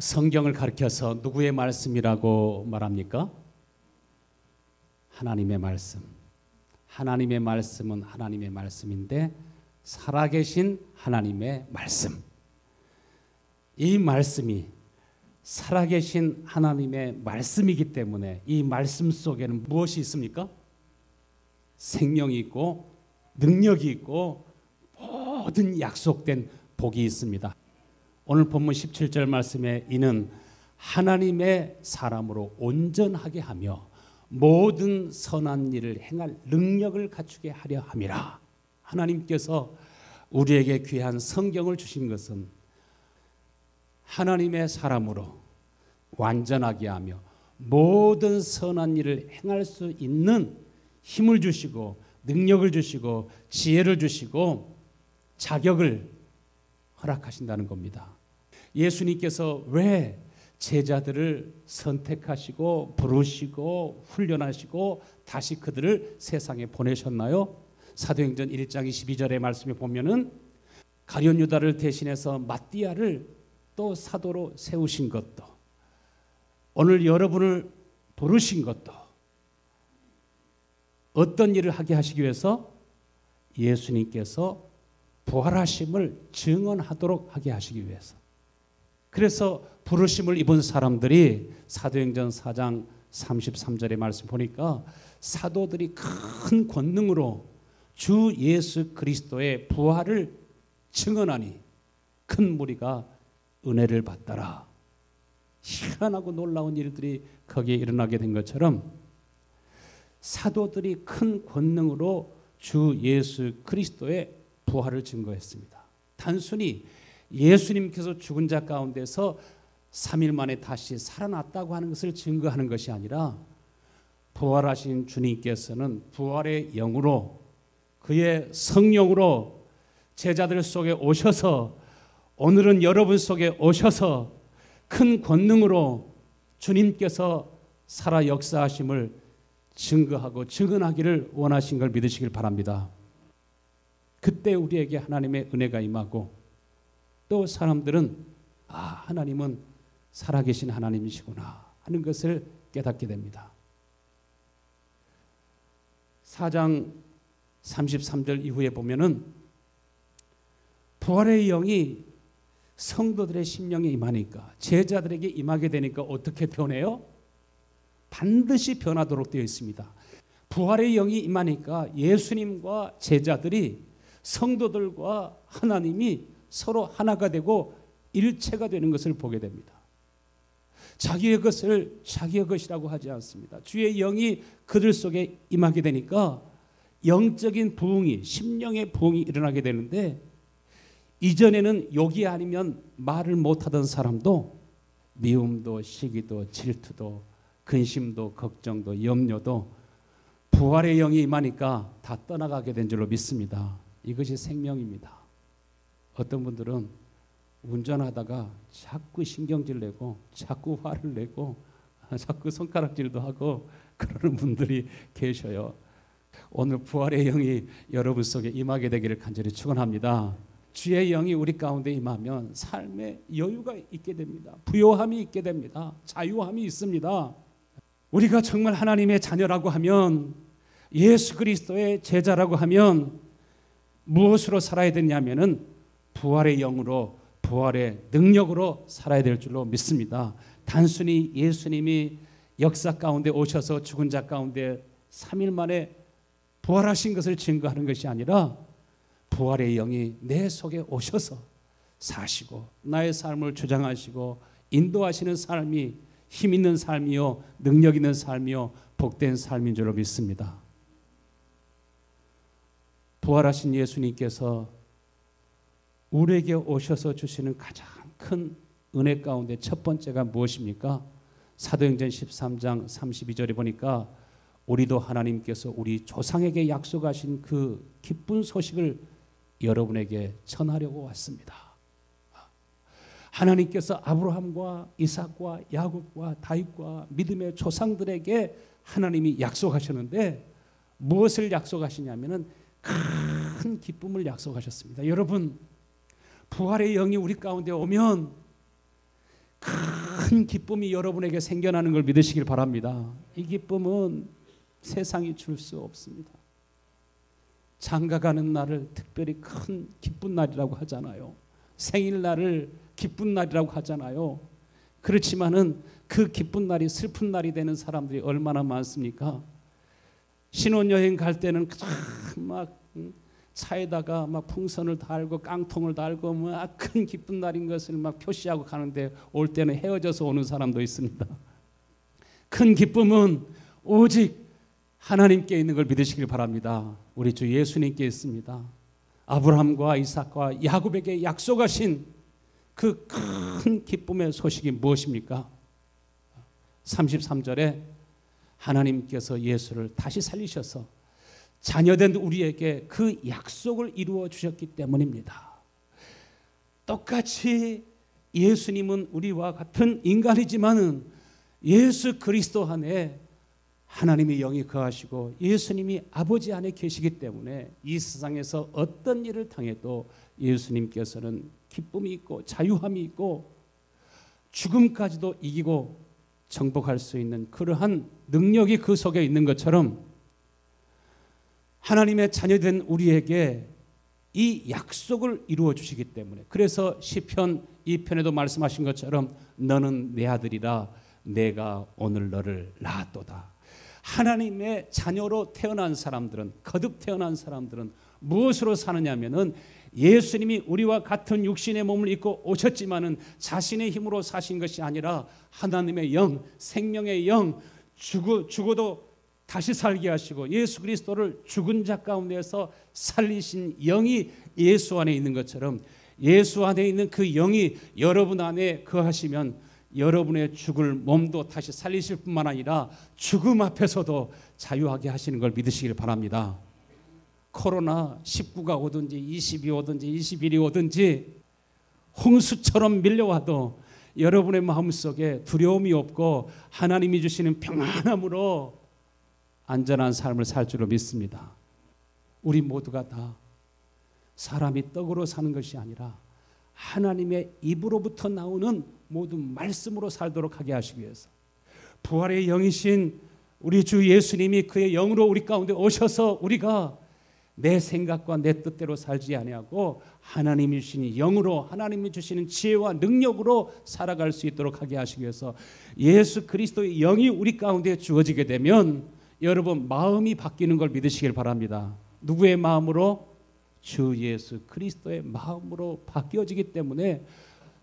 성경을 가리켜서 누구의 말씀이라고 말합니까? 하나님의 말씀. 하나님의 말씀은 하나님의 말씀인데 살아계신 하나님의 말씀. 이 말씀이 살아계신 하나님의 말씀이기 때문에 이 말씀 속에는 무엇이 있습니까? 생명이 있고 능력이 있고 모든 약속된 복이 있습니다. 오늘 본문 17절 말씀에 이는 하나님의 사람으로 온전하게 하며 모든 선한 일을 행할 능력을 갖추게 하려 함이라. 하나님께서 우리에게 귀한 성경을 주신 것은 하나님의 사람으로 완전하게 하며 모든 선한 일을 행할 수 있는 힘을 주시고 능력을 주시고 지혜를 주시고 자격을 허락하신다는 겁니다. 예수님께서 왜 제자들을 선택하시고 부르시고 훈련하시고 다시 그들을 세상에 보내셨나요? 사도행전 1장 22절의 말씀에 보면은 가룟 유다를 대신해서 마띠아를 또 사도로 세우신 것도 오늘 여러분을 부르신 것도 어떤 일을 하게 하시기 위해서? 예수님께서 부활하심을 증언하도록 하게 하시기 위해서. 그래서 부르심을 입은 사람들이 사도행전 4장 33절의 말씀 보니까 사도들이 큰 권능으로 주 예수 그리스도의 부활을 증언하니 큰 무리가 은혜를 받더라. 희한하고 놀라운 일들이 거기에 일어나게 된 것처럼 사도들이 큰 권능으로 주 예수 그리스도의 부활을 증거했습니다. 단순히 예수님께서 죽은 자 가운데서 3일 만에 다시 살아났다고 하는 것을 증거하는 것이 아니라 부활하신 주님께서는 부활의 영으로 그의 성령으로 제자들 속에 오셔서 오늘은 여러분 속에 오셔서 큰 권능으로 주님께서 살아 역사하심을 증거하고 증언하기를 원하신 걸 믿으시길 바랍니다. 그때 우리에게 하나님의 은혜가 임하고 또 사람들은 하나님은 살아계신 하나님이시구나 하는 것을 깨닫게 됩니다. 4장 33절 이후에 보면은 부활의 영이 성도들의 심령에 임하니까 제자들에게 임하게 되니까 어떻게 변해요? 반드시 변하도록 되어 있습니다. 부활의 영이 임하니까 예수님과 제자들이 성도들과 하나님이 서로 하나가 되고 일체가 되는 것을 보게 됩니다. 자기의 것을 자기의 것이라고 하지 않습니다. 주의 영이 그들 속에 임하게 되니까 영적인 부흥이 심령의 부흥이 일어나게 되는데 이전에는 욕이 아니면 말을 못하던 사람도 미움도 시기도 질투도 근심도 걱정도 염려도 부활의 영이 임하니까 다 떠나가게 된 줄로 믿습니다. 이것이 생명입니다. 어떤 분들은 운전하다가 자꾸 신경질 내고 자꾸 화를 내고 자꾸 손가락질도 하고 그러는 분들이 계셔요. 오늘 부활의 영이 여러분 속에 임하게 되기를 간절히 축원합니다. 주의 영이 우리 가운데 임하면 삶에 여유가 있게 됩니다. 부요함이 있게 됩니다. 자유함이 있습니다. 우리가 정말 하나님의 자녀라고 하면 예수 그리스도의 제자라고 하면 무엇으로 살아야 되냐면은 부활의 영으로 부활의 능력으로 살아야 될 줄로 믿습니다. 단순히 예수님이 역사 가운데 오셔서 죽은 자 가운데 3일 만에 부활하신 것을 증거하는 것이 아니라 부활의 영이 내 속에 오셔서 사시고 나의 삶을 주장하시고 인도하시는 삶이 힘 있는 삶이요 능력 있는 삶이요 복된 삶인 줄로 믿습니다. 부활하신 예수님께서 우리에게 오셔서 주시는 가장 큰 은혜 가운데 첫 번째가 무엇입니까? 사도행전 13장 32절에 보니까 우리도 하나님께서 우리 조상에게 약속하신 그 기쁜 소식을 여러분에게 전하려고 왔습니다. 하나님께서 아브라함과 이삭과 야곱과 다윗과 믿음의 조상들에게 하나님이 약속하셨는데 무엇을 약속하시냐면은 큰 기쁨을 약속하셨습니다. 여러분 부활의 영이 우리 가운데 오면 큰 기쁨이 여러분에게 생겨나는 걸 믿으시길 바랍니다. 이 기쁨은 세상이 줄 수 없습니다. 장가가는 날을 특별히 큰 기쁜 날이라고 하잖아요. 생일날을 기쁜 날이라고 하잖아요. 그렇지만은 그 기쁜 날이 슬픈 날이 되는 사람들이 얼마나 많습니까? 신혼여행 갈 때는 막 차에다가 막 풍선을 달고 깡통을 달고 막 큰 기쁜 날인 것을 막 표시하고 가는데 올 때는 헤어져서 오는 사람도 있습니다. 큰 기쁨은 오직 하나님께 있는 걸 믿으시길 바랍니다. 우리 주 예수님께 있습니다. 아브라함과 이삭과 야곱에게 약속하신 그 큰 기쁨의 소식이 무엇입니까? 33절에 하나님께서 예수를 다시 살리셔서 자녀된 우리에게 그 약속을 이루어 주셨기 때문입니다. 똑같이 예수님은 우리와 같은 인간이지만은 예수 그리스도 안에 하나님의 영이 거하시고 예수님이 아버지 안에 계시기 때문에 이 세상에서 어떤 일을 당해도 예수님께서는 기쁨이 있고 자유함이 있고 죽음까지도 이기고 정복할 수 있는 그러한 능력이 그 속에 있는 것처럼 하나님의 자녀된 우리에게 이 약속을 이루어 주시기 때문에 그래서 시편 2편에도 말씀하신 것처럼 너는 내 아들이라 내가 오늘 너를 낳았도다. 하나님의 자녀로 태어난 사람들은 거듭 태어난 사람들은 무엇으로 사느냐면은 예수님이 우리와 같은 육신의 몸을 입고 오셨지만은 자신의 힘으로 사신 것이 아니라 하나님의 영, 생명의 영, 죽어도 다시 살게 하시고 예수 그리스도를 죽은 자 가운데서 살리신 영이 예수 안에 있는 것처럼 예수 안에 있는 그 영이 여러분 안에 거하시면 여러분의 죽을 몸도 다시 살리실 뿐만 아니라 죽음 앞에서도 자유하게 하시는 걸 믿으시길 바랍니다. 코로나 19가 오든지 20이 오든지 21이 오든지 홍수처럼 밀려와도 여러분의 마음속에 두려움이 없고 하나님이 주시는 평안함으로 안전한 삶을 살 줄로 믿습니다. 우리 모두가 다 사람이 떡으로 사는 것이 아니라 하나님의 입으로부터 나오는 모든 말씀으로 살도록 하게 하시기 위해서 부활의 영이신 우리 주 예수님이 그의 영으로 우리 가운데 오셔서 우리가 내 생각과 내 뜻대로 살지 아니하고 하나님이 주시는 영으로 하나님이 주시는 지혜와 능력으로 살아갈 수 있도록 하게 하시기 위해서 예수 그리스도의 영이 우리 가운데 주어지게 되면 여러분 마음이 바뀌는 걸 믿으시길 바랍니다. 누구의 마음으로? 주 예수 그리스도의 마음으로 바뀌어지기 때문에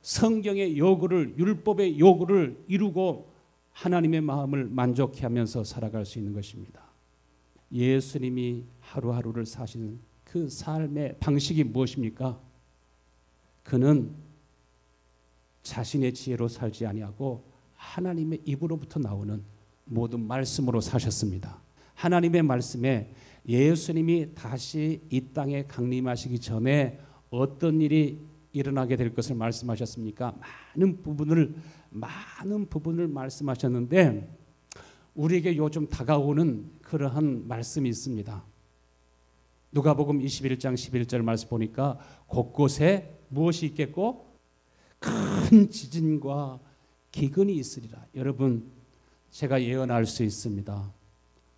성경의 요구를 율법의 요구를 이루고 하나님의 마음을 만족해 하면서 살아갈 수 있는 것입니다. 예수님이 하루하루를 사시는 그 삶의 방식이 무엇입니까? 그는 자신의 지혜로 살지 아니하고 하나님의 입으로부터 나오는 모든 말씀으로 사셨습니다. 하나님의 말씀에 예수님이 다시 이 땅에 강림하시기 전에 어떤 일이 일어나게 될 것을 말씀하셨습니까? 많은 부분을 말씀하셨는데 우리에게 요즘 다가오는 그러한 말씀이 있습니다. 누가복음 21장 11절 말씀 보니까 곳곳에 무엇이 있겠고 큰 지진과 기근이 있으리라. 여러분 제가 예언할 수 있습니다.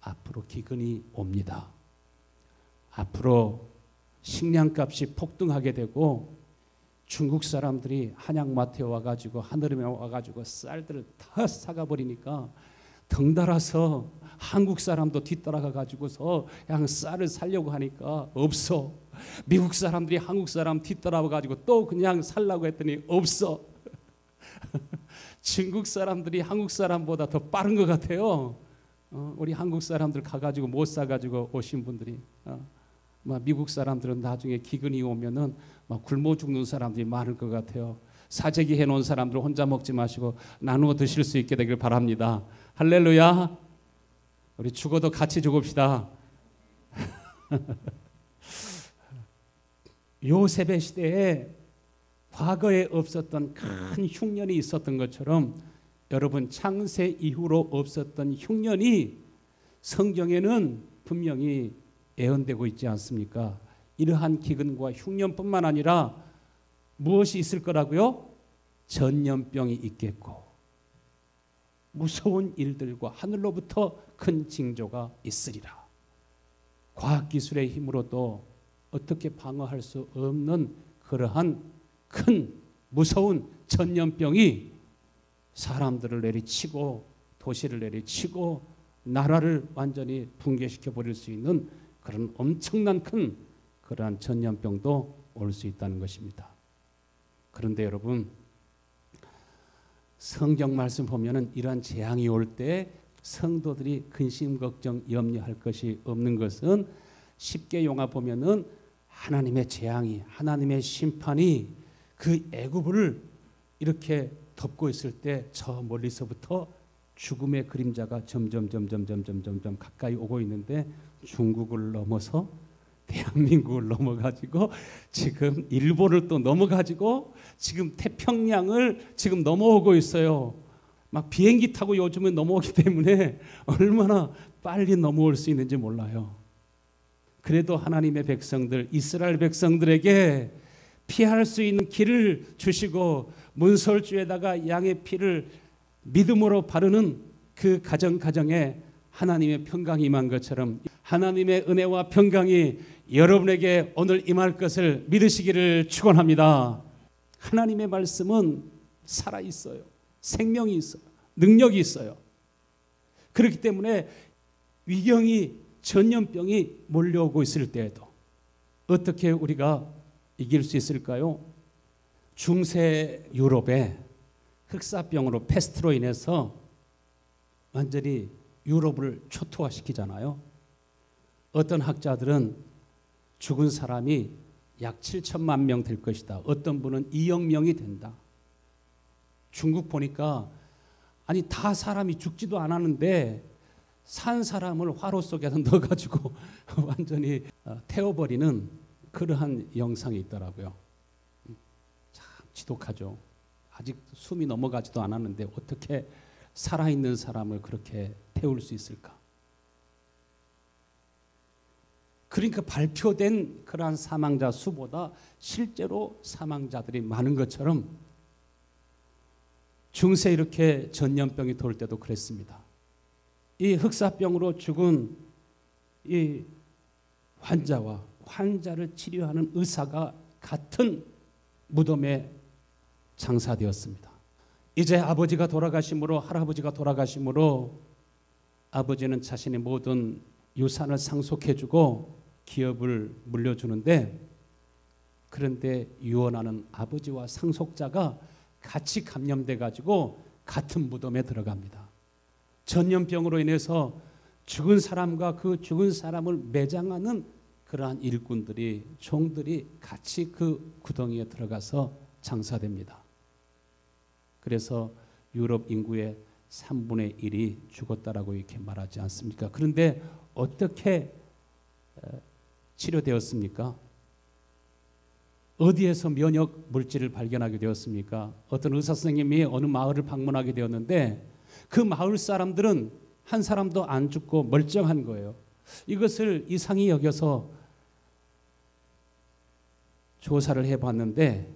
앞으로 기근이 옵니다. 앞으로 식량값이 폭등하게 되고 중국 사람들이 한양마트에 와가지고 하늘에 와가지고 쌀들을 다 사가 버리니까 덩달아서 한국 사람도 뒤따라가가지고서 그냥 쌀을 사려고 하니까 없어. 미국 사람들이 한국 사람 뒤따라가가지고 또 그냥 살라고 했더니 없어. 중국 사람들이 한국 사람보다 더 빠른 것 같아요. 우리 한국 사람들 가가지고 못 사가지고 오신 분들이 미국 사람들은 나중에 기근이 오면은 막 굶어 죽는 사람들이 많을 것 같아요. 사재기 해놓은 사람들 혼자 먹지 마시고 나누어 드실 수 있게 되길 바랍니다. 할렐루야. 우리 죽어도 같이 죽읍시다. 요셉의 시대에 과거에 없었던 큰 흉년이 있었던 것처럼 여러분 창세 이후로 없었던 흉년이 성경에는 분명히 예언되고 있지 않습니까? 이러한 기근과 흉년뿐만 아니라 무엇이 있을 거라고요? 전염병이 있겠고 무서운 일들과 하늘로부터 큰 징조가 있으리라. 과학기술의 힘으로도 어떻게 방어할 수 없는 그러한 큰 무서운 전염병이 사람들을 내리치고 도시를 내리치고 나라를 완전히 붕괴시켜 버릴 수 있는 그런 엄청난 큰 그러한 전염병도 올 수 있다는 것입니다. 그런데 여러분, 성경 말씀 보면은 이러한 재앙이 올 때 성도들이 근심 걱정 염려할 것이 없는 것은 쉽게 용화 보면은 하나님의 재앙이 하나님의 심판이 그 애굽을 이렇게 덮고 있을 때 저 멀리서부터 죽음의 그림자가 점점 가까이 오고 있는데 중국을 넘어서 대한민국을 넘어가지고 지금 일본을 또 넘어가지고 지금 태평양을 지금 넘어오고 있어요. 막 비행기 타고 요즘은 넘어오기 때문에 얼마나 빨리 넘어올 수 있는지 몰라요. 그래도 하나님의 백성들, 이스라엘 백성들에게 피할 수 있는 길을 주시고 문설주에다가 양의 피를 믿음으로 바르는 그 가정에 하나님의 평강이 임한 것처럼 하나님의 은혜와 평강이 여러분에게 오늘 임할 것을 믿으시기를 축원합니다. 하나님의 말씀은 살아있어요. 생명이 있어요. 능력이 있어요. 그렇기 때문에 위경이 전염병이 몰려오고 있을 때에도 어떻게 우리가 이길 수 있을까요? 중세 유럽에 흑사병으로 패스트로 인해서 완전히 유럽을 초토화시키잖아요. 어떤 학자들은 죽은 사람이 약 7천만 명 될 것이다. 어떤 분은 2억 명이 된다. 중국 보니까 아니 다 사람이 죽지도 않았는데 산 사람을 화로 속에서 넣어가지고 완전히 태워버리는 그러한 영상이 있더라고요. 참 지독하죠. 아직 숨이 넘어가지도 않았는데 어떻게 살아있는 사람을 그렇게 태울 수 있을까? 그러니까 발표된 그러한 사망자 수보다 실제로 사망자들이 많은 것처럼 중세 이렇게 전염병이 돌 때도 그랬습니다. 이 흑사병으로 죽은 이 환자와 환자를 치료하는 의사가 같은 무덤에 장사되었습니다. 이제 아버지가 돌아가심으로 할아버지가 돌아가심으로 아버지는 자신의 모든 유산을 상속해주고 기업을 물려주는데 그런데 유언하는 아버지와 상속자가 같이 감염돼 가지고 같은 무덤에 들어갑니다. 전염병으로 인해서 죽은 사람과 그 죽은 사람을 매장하는 그러한 일꾼들이 종들이 같이 그 구덩이에 들어가서 장사됩니다. 그래서 유럽 인구의 3분의 1이 죽었다라고 이렇게 말하지 않습니까? 그런데 어떻게 치료되었습니까? 어디에서 면역 물질을 발견하게 되었습니까? 어떤 의사 선생님이 어느 마을을 방문하게 되었는데 그 마을 사람들은 한 사람도 안 죽고 멀쩡한 거예요. 이것을 이상히 여겨서 조사를 해봤는데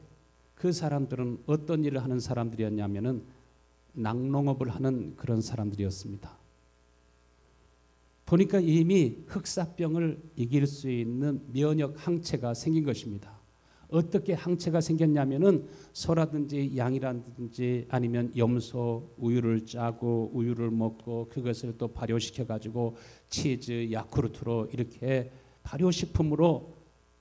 그 사람들은 어떤 일을 하는 사람들이었냐면은 낙농업을 하는 그런 사람들이었습니다. 보니까 이미 흑사병을 이길 수 있는 면역 항체가 생긴 것입니다. 어떻게 항체가 생겼냐면은 소라든지 양이라든지 아니면 염소 우유를 짜고 우유를 먹고 그것을 또 발효시켜 가지고 치즈, 야쿠르트로 이렇게 발효식품으로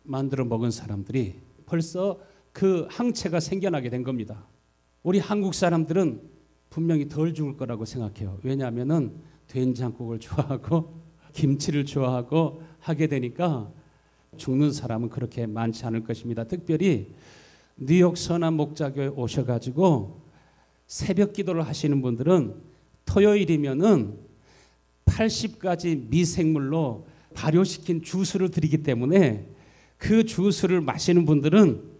만들어 먹은 사람들이 벌써 그 항체가 생겨나게 된 겁니다. 우리 한국 사람들은 분명히 덜 죽을 거라고 생각해요. 왜냐하면은 된장국을 좋아하고 김치를 좋아하고 하게 되니까 죽는 사람은 그렇게 많지 않을 것입니다. 특별히 뉴욕 선한 목자교에 오셔가지고 새벽 기도를 하시는 분들은 토요일이면은 80가지 미생물로 발효시킨 주스를 드리기 때문에 그 주스를 마시는 분들은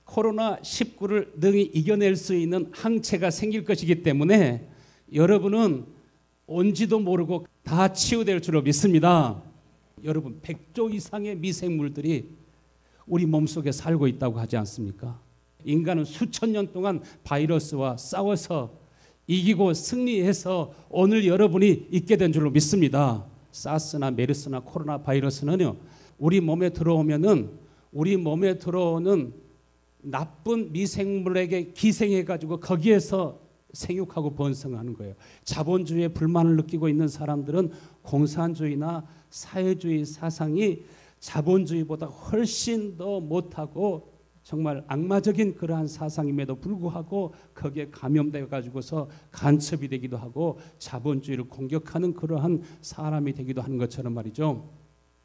코로나19를 능히 이겨낼 수 있는 항체가 생길 것이기 때문에 여러분은 온지도 모르고 다 치유될 줄로 믿습니다. 여러분 100조 이상의 미생물들이 우리 몸속에 살고 있다고 하지 않습니까? 인간은 수천 년 동안 바이러스와 싸워서 이기고 승리해서 오늘 여러분이 있게 된 줄로 믿습니다. 사스나 메르스나 코로나 바이러스는요, 우리 몸에 들어오면은 우리 몸에 들어오는 나쁜 미생물에게 기생해가지고 거기에서 생육하고 번성하는 거예요. 자본주의에 불만을 느끼고 있는 사람들은 공산주의나 사회주의 사상이 자본주의보다 훨씬 더 못하고 정말 악마적인 그러한 사상임에도 불구하고 거기에 감염되어 가지고서 간첩이 되기도 하고 자본주의를 공격하는 그러한 사람이 되기도 하는 것처럼 말이죠.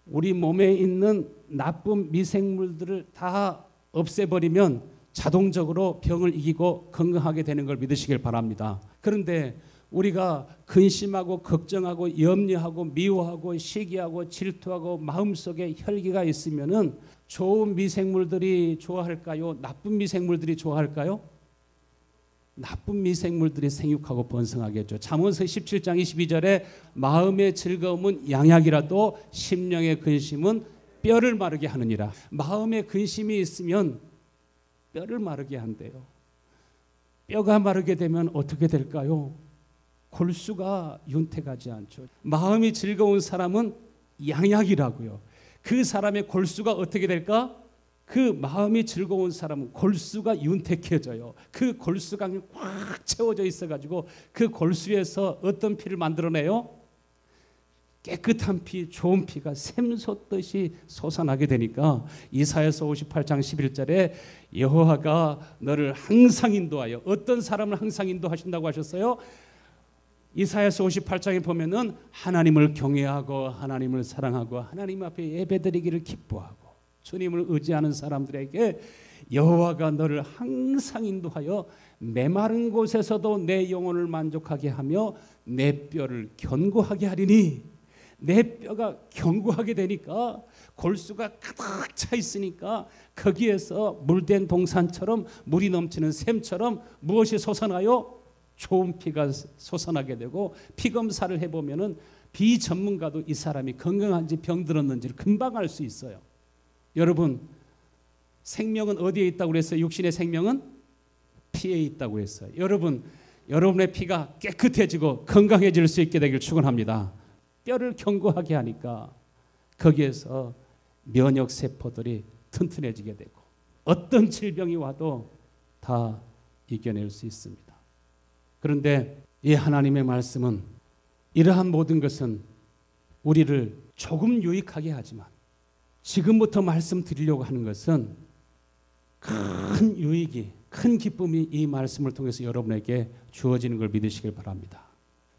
우리 몸에 있는 나쁜 미생물들을 다 없애버리면 자동적으로 병을 이기고 건강하게 되는 걸 믿으시길 바랍니다. 그런데 우리가 근심하고 걱정하고 염려하고 미워하고 시기하고 질투하고 마음속에 혈기가 있으면은 좋은 미생물들이 좋아할까요? 나쁜 미생물들이 좋아할까요? 나쁜 미생물들이 생육하고 번성하겠죠. 잠언서 17장 22절에 마음의 즐거움은 양약이라도 심령의 근심은 뼈를 마르게 하느니라. 마음에 근심이 있으면 뼈를 마르게 한대요. 뼈가 마르게 되면 어떻게 될까요? 골수가 윤택하지 않죠. 마음이 즐거운 사람은 양약이라고요. 그 사람의 골수가 어떻게 될까? 그 마음이 즐거운 사람은 골수가 윤택해져요. 그 골수가 꽉 채워져 있어가지고 그 골수에서 어떤 피를 만들어내요? 깨끗한 피, 좋은 피가 샘솟듯이 솟아나게 되니까 이사야서 58장 11절에 여호와가 너를 항상 인도하여, 어떤 사람을 항상 인도하신다고 하셨어요? 이사야서 58장에 보면은 하나님을 경외하고 하나님을 사랑하고 하나님 앞에 예배드리기를 기뻐하고 주님을 의지하는 사람들에게 여호와가 너를 항상 인도하여 메마른 곳에서도 내 영혼을 만족하게 하며 내 뼈를 견고하게 하리니. 내 뼈가 견고하게 되니까 골수가 가득 차 있으니까 거기에서 물된 동산처럼 물이 넘치는 샘처럼 무엇이 솟아나요? 좋은 피가 솟아나게 되고, 피 검사를 해보면은 비전문가도 이 사람이 건강한지 병들었는지를 금방 알 수 있어요. 여러분, 생명은 어디에 있다고 그랬어요? 육신의 생명은 피에 있다고 했어요. 여러분, 여러분의 피가 깨끗해지고 건강해질 수 있게 되길 축원합니다. 뼈를 견고하게 하니까 거기에서 면역 세포들이 튼튼해지게 되고 어떤 질병이 와도 다 이겨낼 수 있습니다. 그런데 이 하나님의 말씀은 이러한 모든 것은 우리를 조금 유익하게 하지만 지금부터 말씀드리려고 하는 것은 큰 유익이, 큰 기쁨이 이 말씀을 통해서 여러분에게 주어지는 걸 믿으시길 바랍니다.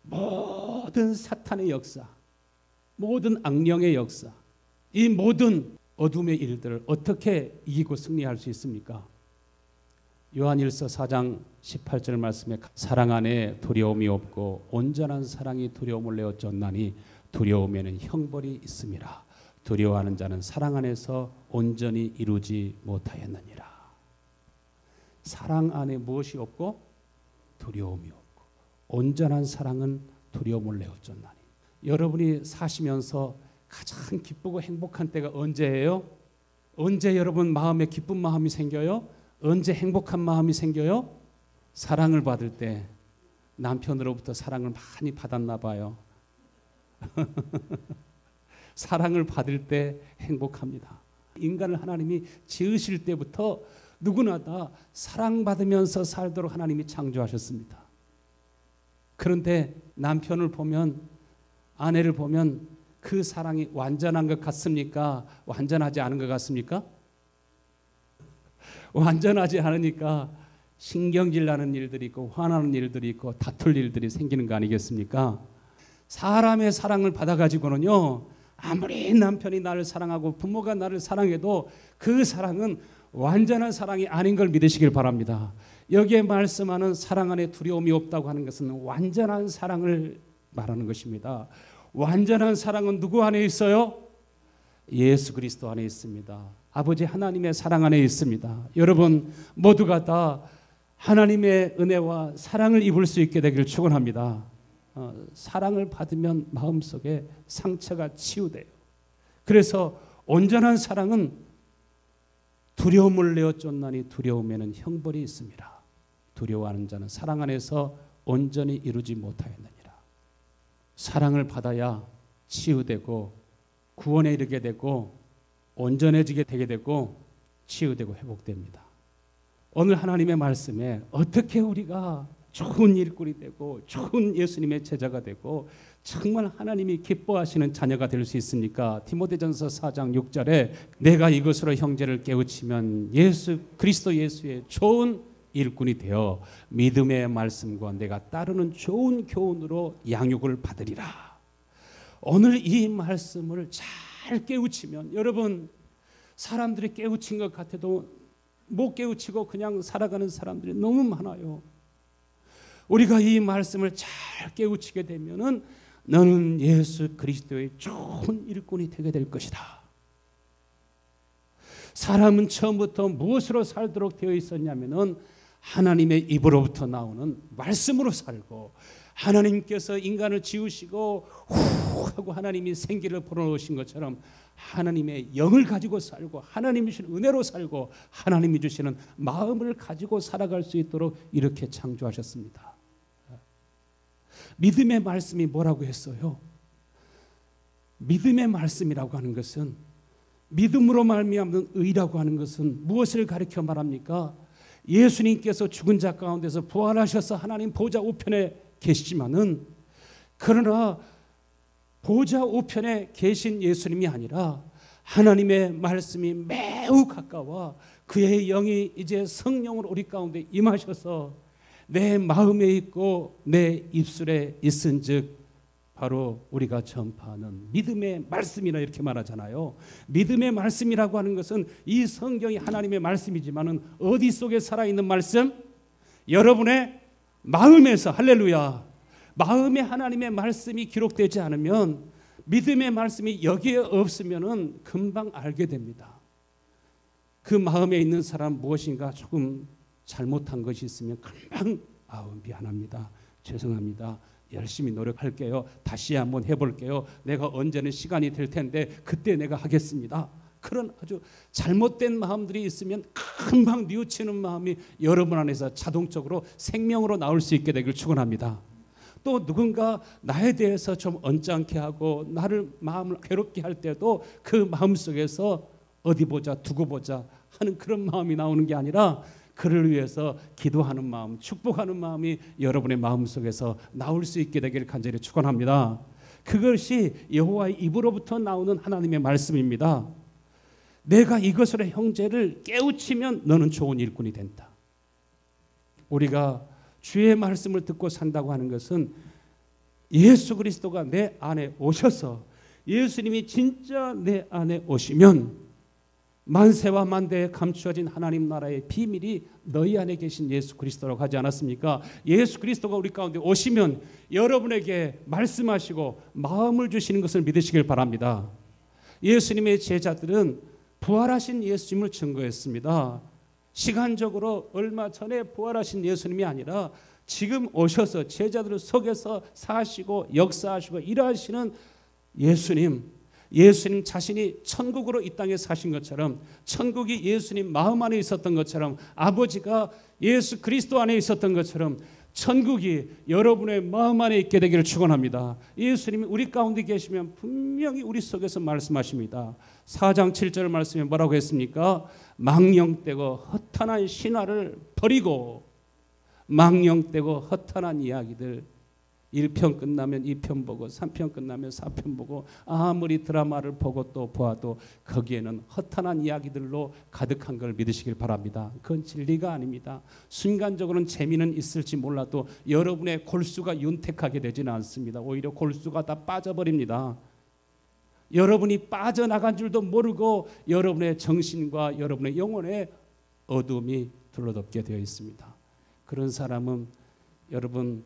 모든 사탄의 역사, 모든 악령의 역사, 이 모든 어둠의 일들을 어떻게 이기고 승리할 수 있습니까? 요한일서 4장 18절 말씀에 사랑 안에 두려움이 없고 온전한 사랑이 두려움을 내어 쫓나니 두려움에는 형벌이 있음이라. 두려워하는 자는 사랑 안에서 온전히 이루지 못하였느니라. 사랑 안에 무엇이 없고 두려움이 없고 온전한 사랑은 두려움을 내어 쫓나니. 여러분이 사시면서 가장 기쁘고 행복한 때가 언제예요? 언제 여러분 마음에 기쁜 마음이 생겨요? 언제 행복한 마음이 생겨요? 사랑을 받을 때. 남편으로부터 사랑을 많이 받았나 봐요. 사랑을 받을 때 행복합니다. 인간을 하나님이 지으실 때부터 누구나 다 사랑받으면서 살도록 하나님이 창조하셨습니다. 그런데 남편을 보면, 아내를 보면 그 사랑이 완전한 것 같습니까? 완전하지 않은 것 같습니까? 완전하지 않으니까 신경질 나는 일들이 있고 화나는 일들이 있고 다툴 일들이 생기는 거 아니겠습니까? 사람의 사랑을 받아가지고는요, 아무리 남편이 나를 사랑하고 부모가 나를 사랑해도 그 사랑은 완전한 사랑이 아닌 걸 믿으시길 바랍니다. 여기에 말씀하는 사랑 안에 두려움이 없다고 하는 것은 완전한 사랑을 말하는 것입니다. 완전한 사랑은 누구 안에 있어요? 예수 그리스도 안에 있습니다. 아버지 하나님의 사랑 안에 있습니다. 여러분 모두가 다 하나님의 은혜와 사랑을 입을 수 있게 되기를 축원합니다. 사랑을 받으면 마음속에 상처가 치유돼요. 그래서 온전한 사랑은 두려움을 내어 쫓나니 두려움에는 형벌이 있습니다. 두려워하는 자는 사랑 안에서 온전히 이루지 못하였느니라. 사랑을 받아야 치유되고 구원에 이르게 되고 온전해지게 되게 되고 치유되고 회복됩니다. 오늘 하나님의 말씀에 어떻게 우리가 좋은 일꾼이 되고 좋은 예수님의 제자가 되고 정말 하나님이 기뻐하시는 자녀가 될 수 있습니까? 디모데전서 4장 6절에 내가 이것으로 형제를 깨우치면 예수 그리스도 예수의 좋은 일꾼이 되어 믿음의 말씀과 내가 따르는 좋은 교훈으로 양육을 받으리라. 오늘 이 말씀을 잘 깨우치면, 여러분 사람들이 깨우친 것 같아도 못 깨우치고 그냥 살아가는 사람들이 너무 많아요. 우리가 이 말씀을 잘 깨우치게 되면은 너는 예수 그리스도의 좋은 일꾼이 되게 될 것이다. 사람은 처음부터 무엇으로 살도록 되어 있었냐면은 하나님의 입으로부터 나오는 말씀으로 살고, 하나님께서 인간을 지으시고 후 하고 하나님이 생기를 불어넣으신 것처럼 하나님의 영을 가지고 살고 하나님이 주신 은혜로 살고 하나님이 주시는 마음을 가지고 살아갈 수 있도록 이렇게 창조하셨습니다. 믿음의 말씀이 뭐라고 했어요? 믿음의 말씀이라고 하는 것은, 믿음으로 말미암는 의라고 하는 것은 무엇을 가리켜 말합니까? 예수님께서 죽은 자 가운데서 부활하셔서 하나님 보좌 우편에 계시지만은, 그러나 보좌 우편에 계신 예수님이 아니라 하나님의 말씀이 매우 가까워 그의 영이 이제 성령으로 우리 가운데 임하셔서 내 마음에 있고 내 입술에 있은즉 바로 우리가 전파하는 믿음의 말씀이라 이렇게 말하잖아요. 믿음의 말씀이라고 하는 것은 이 성경이 하나님의 말씀이지만은 어디 속에 살아있는 말씀? 여러분의 마음에서. 할렐루야. 마음에 하나님의 말씀이 기록되지 않으면, 믿음의 말씀이 여기에 없으면은 금방 알게 됩니다. 그 마음에 있는 사람 무엇인가 조금 잘못한 것이 있으면 금방 미안합니다. 죄송합니다. 열심히 노력할게요. 다시 한번 해볼게요. 내가 언제는 시간이 될 텐데 그때 내가 하겠습니다. 그런 아주 잘못된 마음들이 있으면 금방 뉘우치는 마음이 여러분 안에서 자동적으로 생명으로 나올 수 있게 되길 축원합니다. 또 누군가 나에 대해서 좀 언짢게 하고 나를 마음을 괴롭게 할 때도 그 마음속에서 어디 보자 두고 보자 하는 그런 마음이 나오는 게 아니라 그를 위해서 기도하는 마음, 축복하는 마음이 여러분의 마음속에서 나올 수 있게 되기를 간절히 축원합니다. 그것이 여호와의 입으로부터 나오는 하나님의 말씀입니다. 내가 이것으로 형제를 깨우치면 너는 좋은 일꾼이 된다. 우리가 주의 말씀을 듣고 산다고 하는 것은 예수 그리스도가 내 안에 오셔서, 예수님이 진짜 내 안에 오시면 만세와 만대에 감추어진 하나님 나라의 비밀이 너희 안에 계신 예수 그리스도라고 하지 않았습니까? 예수 그리스도가 우리 가운데 오시면 여러분에게 말씀하시고 마음을 주시는 것을 믿으시길 바랍니다. 예수님의 제자들은 부활하신 예수님을 증거했습니다. 시간적으로 얼마 전에 부활하신 예수님이 아니라 지금 오셔서 제자들 속에서 사시고 역사하시고 일하시는 예수님, 예수님 자신이 천국으로 이 땅에 사신 것처럼, 천국이 예수님 마음 안에 있었던 것처럼, 아버지가 예수 그리스도 안에 있었던 것처럼 천국이 여러분의 마음 안에 있게 되기를 축원합니다. 예수님이 우리 가운데 계시면 분명히 우리 속에서 말씀하십니다. 4장 7절 말씀에 뭐라고 했습니까? 망령되고 허탄한 신화를 버리고, 망령되고 허탄한 이야기들, 1편 끝나면 2편 보고 3편 끝나면 4편 보고 아무리 드라마를 보고 또 보아도 거기에는 허탄한 이야기들로 가득한 걸 믿으시길 바랍니다. 그건 진리가 아닙니다. 순간적으로는 재미는 있을지 몰라도 여러분의 골수가 윤택하게 되지는 않습니다. 오히려 골수가 다 빠져버립니다. 여러분이 빠져나간 줄도 모르고 여러분의 정신과 여러분의 영혼에 어둠이 둘러덮게 되어 있습니다. 그런 사람은 여러분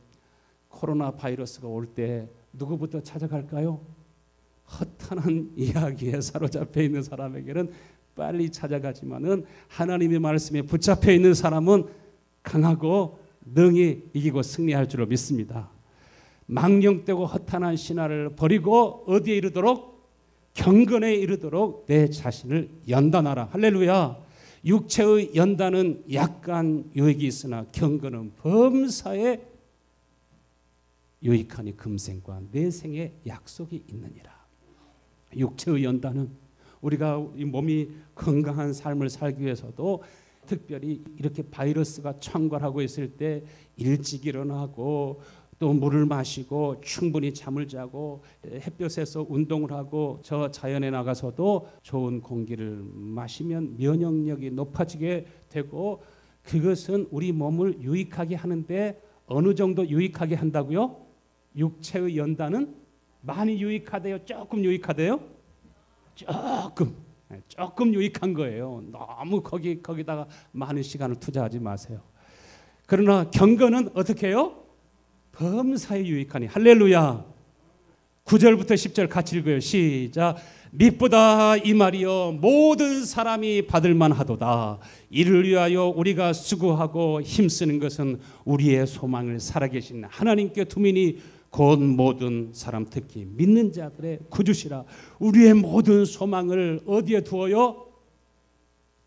코로나 바이러스가 올 때 누구부터 찾아갈까요? 허탄한 이야기에 사로잡혀 있는 사람에게는 빨리 찾아가지만은 하나님의 말씀에 붙잡혀 있는 사람은 강하고 능히 이기고 승리할 줄로 믿습니다. 망령되고 허탄한 신화를 버리고 어디에 이르도록? 경건에 이르도록 내 자신을 연단하라. 할렐루야. 육체의 연단은 약간 유익이 있으나 경건은 범사에 유익하니 금생과 내생의 약속이 있느니라. 육체의 연단은 우리가 이 몸이 건강한 삶을 살기 위해서도 특별히 이렇게 바이러스가 창궐하고 있을 때 일찍 일어나고 또 물을 마시고 충분히 잠을 자고 햇볕에서 운동을 하고 저 자연에 나가서도 좋은 공기를 마시면 면역력이 높아지게 되고 그것은 우리 몸을 유익하게 하는데 어느 정도 유익하게 한다고요? 육체의 연단은 많이 유익하대요? 조금 유익하대요? 조금 유익한 거예요. 너무 거기다가 많은 시간을 투자하지 마세요. 그러나 경건은 어떻게 해요? 범사에 유익하니. 할렐루야. 9절부터 10절 같이 읽어요. 시작. 미쁘다 이 말이여 모든 사람이 받을 만하도다. 이를 위하여 우리가 수고하고 힘쓰는 것은 우리의 소망을 살아계신 하나님께 두미니 곧 모든 사람 특히 믿는 자들의 구주시라. 우리의 모든 소망을 어디에 두어요?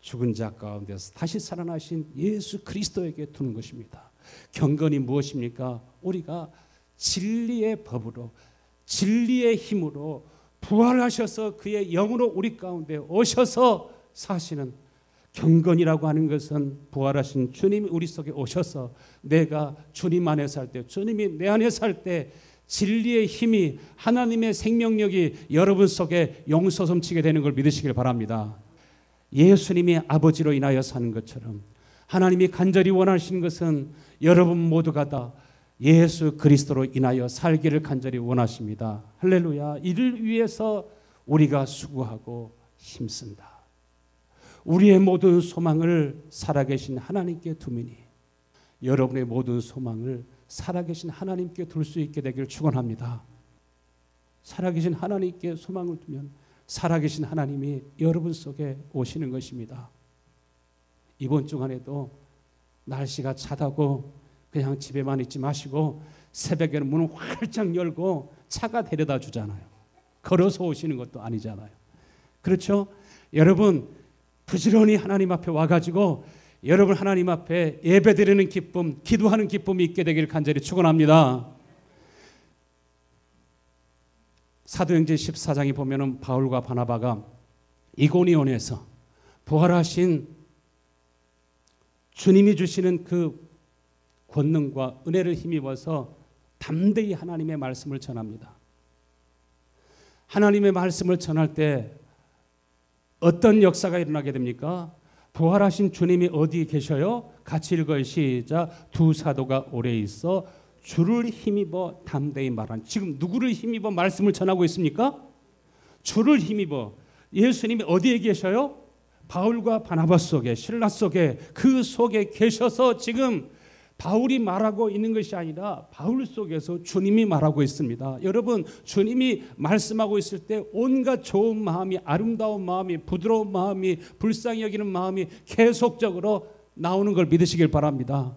죽은 자 가운데서 다시 살아나신 예수 그리스도에게 두는 것입니다. 경건이 무엇입니까? 우리가 진리의 법으로 진리의 힘으로 부활하셔서 그의 영으로 우리 가운데 오셔서 사시는 경건이라고 하는 것은 부활하신 주님이 우리 속에 오셔서 내가 주님 안에 살 때, 주님이 내 안에 살 때 진리의 힘이 하나님의 생명력이 여러분 속에 용솟음치게 되는 걸 믿으시길 바랍니다. 예수님이 아버지로 인하여 사는 것처럼 하나님이 간절히 원하시는 것은 여러분 모두가 다 예수 그리스도로 인하여 살기를 간절히 원하십니다. 할렐루야. 이를 위해서 우리가 수고하고 힘쓴다. 우리의 모든 소망을 살아계신 하나님께 두미니 여러분의 모든 소망을 살아계신 하나님께 둘 수 있게 되기를 축원합니다. 살아계신 하나님께 소망을 두면 살아계신 하나님이 여러분 속에 오시는 것입니다. 이번 주간에도 날씨가 차다고 그냥 집에만 있지 마시고 새벽에는 문을 활짝 열고 차가 데려다 주잖아요. 걸어서 오시는 것도 아니잖아요. 그렇죠? 여러분 부지런히 하나님 앞에 와가지고 여러분 하나님 앞에 예배드리는 기쁨, 기도하는 기쁨이 있게 되기를 간절히 축원합니다. 사도행전 14장에 보면은 바울과 바나바가 이고니온에서 부활하신 주님이 주시는 그 권능과 은혜를 힘입어서 담대히 하나님의 말씀을 전합니다. 하나님의 말씀을 전할 때 어떤 역사가 일어나게 됩니까? 부활하신 주님이 어디 계셔요? 같이 읽어요. 시작. 두 사도가 오래 있어 주를 힘입어 담대히 말한. 지금 누구를 힘입어 말씀을 전하고 있습니까? 주를 힘입어. 예수님이 어디에 계셔요? 바울과 바나바 속에, 실라 속에, 그 속에 계셔서 지금 바울이 말하고 있는 것이 아니라 바울 속에서 주님이 말하고 있습니다. 여러분 주님이 말씀하고 있을 때 온갖 좋은 마음이, 아름다운 마음이, 부드러운 마음이, 불쌍히 여기는 마음이 계속적으로 나오는 걸 믿으시길 바랍니다.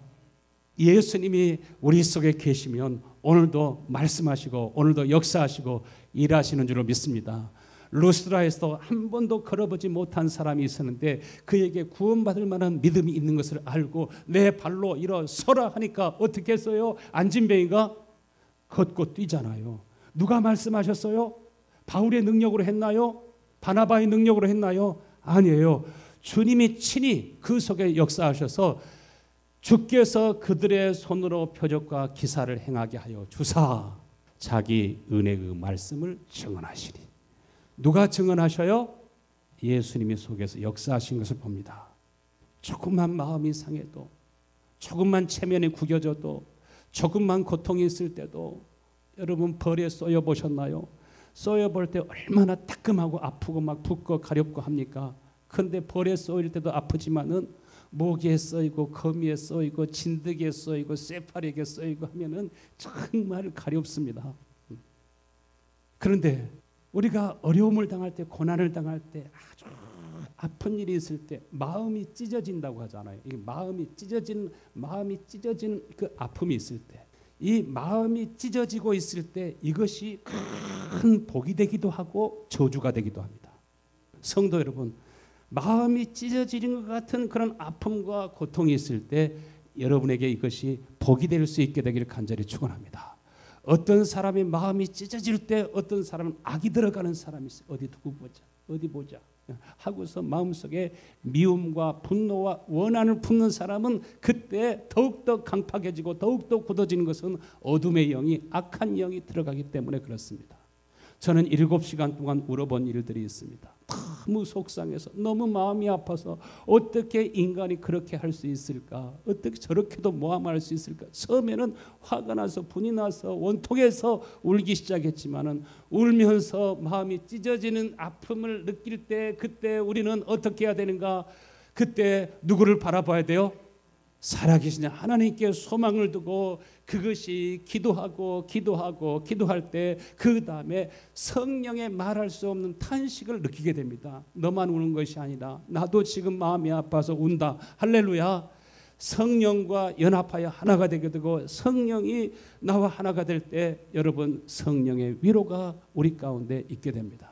예수님이 우리 속에 계시면 오늘도 말씀하시고 오늘도 역사하시고 일하시는 줄로 믿습니다. 루스드라에서 한 번도 걸어보지 못한 사람이 있었는데 그에게 구원받을 만한 믿음이 있는 것을 알고 내 발로 일어서라 하니까 어떻게 했어요? 안진뱅이가 걷고 뛰잖아요. 누가 말씀하셨어요? 바울의 능력으로 했나요? 바나바의 능력으로 했나요? 아니에요. 주님이 친히 그 속에 역사하셔서 주께서 그들의 손으로 표적과 기사를 행하게 하여 주사 자기 은혜의 말씀을 증언하시니. 누가 증언하셔요? 예수님이 속에서 역사하신 것을 봅니다. 조금만 마음이 상해도, 조금만 체면이 구겨져도, 조금만 고통이 있을 때도 여러분 벌에 쏘여 보셨나요? 쏘여 볼 때 얼마나 따끔하고 아프고 막 붓고 가렵고 합니까? 그런데 벌에 쏘일 때도 아프지만은 모기에 쏘이고 거미에 쏘이고 진드기에 쏘이고 쇠파리에 쏘이고 하면은 정말 가렵습니다. 그런데 우리가 어려움을 당할 때, 고난을 당할 때, 아주 아픈 일이 있을 때 마음이 찢어진다고 하잖아요. 이 마음이 찢어진 그 아픔이 있을 때, 이 마음이 찢어지고 있을 때 이것이 큰 복이 되기도 하고 저주가 되기도 합니다. 성도 여러분, 마음이 찢어지는 것 같은 그런 아픔과 고통이 있을 때 여러분에게 이것이 복이 될 수 있게 되기를 간절히 축원합니다. 어떤 사람이 마음이 찢어질 때 어떤 사람은 악이 들어가는 사람이 있어요. 어디 두고 보자. 어디 보자. 하고서 마음속에 미움과 분노와 원한을 품는 사람은 그때 더욱더 강팍해지고 더욱더 굳어지는 것은 어둠의 영이 악한 영이 들어가기 때문에 그렇습니다. 저는 7시간 동안 울어본 일들이 있습니다. 너무 속상해서 너무 마음이 아파서 어떻게 인간이 그렇게 할 수 있을까? 어떻게 저렇게도 모함할 수 있을까? 처음에는 화가 나서 분이 나서 원통해서 울기 시작했지만은 울면서 마음이 찢어지는 아픔을 느낄 때 그때 우리는 어떻게 해야 되는가? 그때 누구를 바라봐야 돼요? 살아계신 하나님께 소망을 두고 그것이 기도할 때 그 다음에 성령의 말할 수 없는 탄식을 느끼게 됩니다. 너만 우는 것이 아니라 나도 지금 마음이 아파서 운다. 할렐루야. 성령과 연합하여 하나가 되게 되고 성령이 나와 하나가 될 때 여러분 성령의 위로가 우리 가운데 있게 됩니다.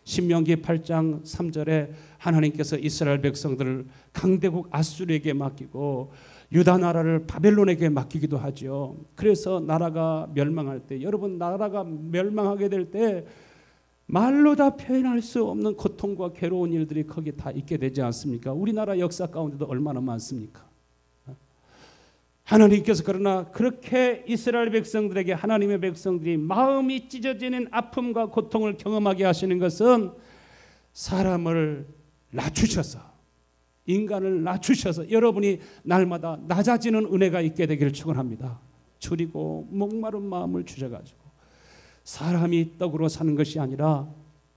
신명기 8장 3절에 하나님께서 이스라엘 백성들을 강대국 아수르에게 맡기고 유다 나라를 바벨론에게 맡기기도 하죠. 그래서 나라가 멸망할 때 여러분 나라가 멸망하게 될 때 말로 다 표현할 수 없는 고통과 괴로운 일들이 거기 다 있게 되지 않습니까? 우리나라 역사 가운데도 얼마나 많습니까? 하나님께서 그러나 그렇게 이스라엘 백성들에게 하나님의 백성들이 마음이 찢어지는 아픔과 고통을 경험하게 하시는 것은 사람을 낮추셔서 인간을 낮추셔서 여러분이 날마다 낮아지는 은혜가 있게 되기를 축원합니다. 줄이고 목마른 마음을 주셔가지고 사람이 떡으로 사는 것이 아니라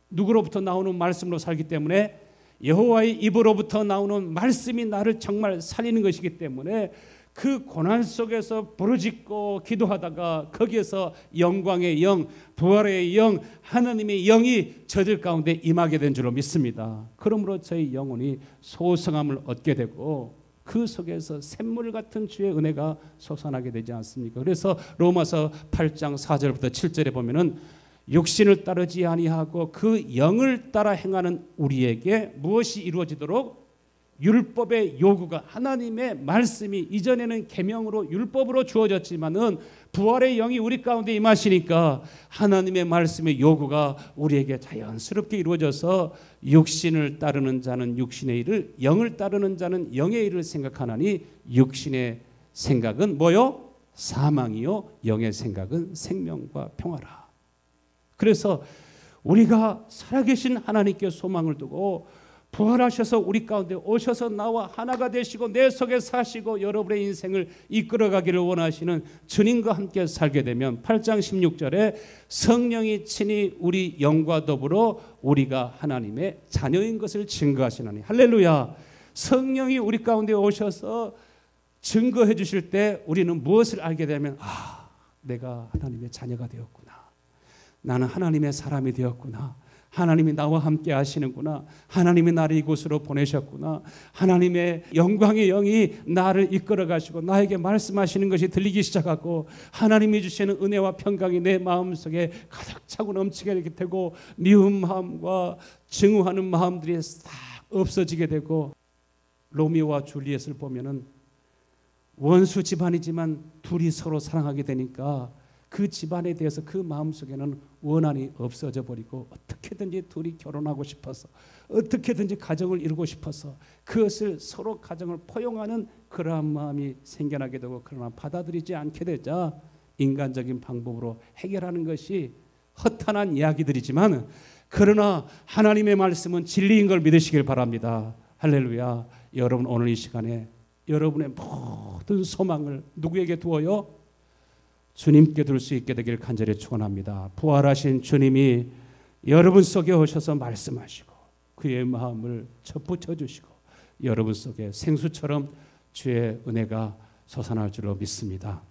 누구로부터 나오는 말씀으로 살기 때문에 여호와의 입으로부터 나오는 말씀이 나를 정말 살리는 것이기 때문에 그 고난 속에서 부르짖고 기도하다가 거기에서 영광의 영, 부활의 영, 하나님의 영이 저들 가운데 임하게 된 줄로 믿습니다. 그러므로 저희 영혼이 소성함을 얻게 되고 그 속에서 샘물 같은 주의 은혜가 솟아나게 되지 않습니까? 그래서 로마서 8장 4절부터 7절에 보면은 육신을 따르지 아니하고 그 영을 따라 행하는 우리에게 무엇이 이루어지도록 율법의 요구가 하나님의 말씀이 이전에는 계명으로 율법으로 주어졌지만은 부활의 영이 우리 가운데 임하시니까 하나님의 말씀의 요구가 우리에게 자연스럽게 이루어져서 육신을 따르는 자는 육신의 일을 영을 따르는 자는 영의 일을 생각하나니 육신의 생각은 뭐요? 사망이요 영의 생각은 생명과 평화라. 그래서 우리가 살아계신 하나님께 소망을 두고 부활하셔서 우리 가운데 오셔서 나와 하나가 되시고 내 속에 사시고 여러분의 인생을 이끌어가기를 원하시는 주님과 함께 살게 되면 8장 16절에 성령이 친히 우리 영과 더불어 우리가 하나님의 자녀인 것을 증거하시나니 할렐루야. 성령이 우리 가운데 오셔서 증거해 주실 때 우리는 무엇을 알게 되면 내가 하나님의 자녀가 되었구나. 나는 하나님의 사람이 되었구나. 하나님이 나와 함께 하시는구나. 하나님이 나를 이곳으로 보내셨구나. 하나님의 영광의 영이 나를 이끌어 가시고 나에게 말씀하시는 것이 들리기 시작하고 하나님이 주시는 은혜와 평강이 내 마음속에 가득 차고 넘치게 되고 미운 마음과 증오하는 마음들이 싹 없어지게 되고 로미오와 줄리엣을 보면은 원수 집안이지만 둘이 서로 사랑하게 되니까 그 집안에 대해서 그 마음속에는 원한이 없어져 버리고 어떻게든지 둘이 결혼하고 싶어서 어떻게든지 가정을 이루고 싶어서 그것을 서로 가정을 포용하는 그러한 마음이 생겨나게 되고 그러나 받아들이지 않게 되자 인간적인 방법으로 해결하는 것이 허탄한 이야기들이지만 그러나 하나님의 말씀은 진리인 걸 믿으시길 바랍니다. 할렐루야. 여러분 오늘 이 시간에 여러분의 모든 소망을 누구에게 두어요? 주님께 둘 수 있게 되길 간절히 축원합니다. 부활하신 주님이 여러분 속에 오셔서 말씀하시고 그의 마음을 접붙여 주시고 여러분 속에 생수처럼 주의 은혜가 솟아날 줄로 믿습니다.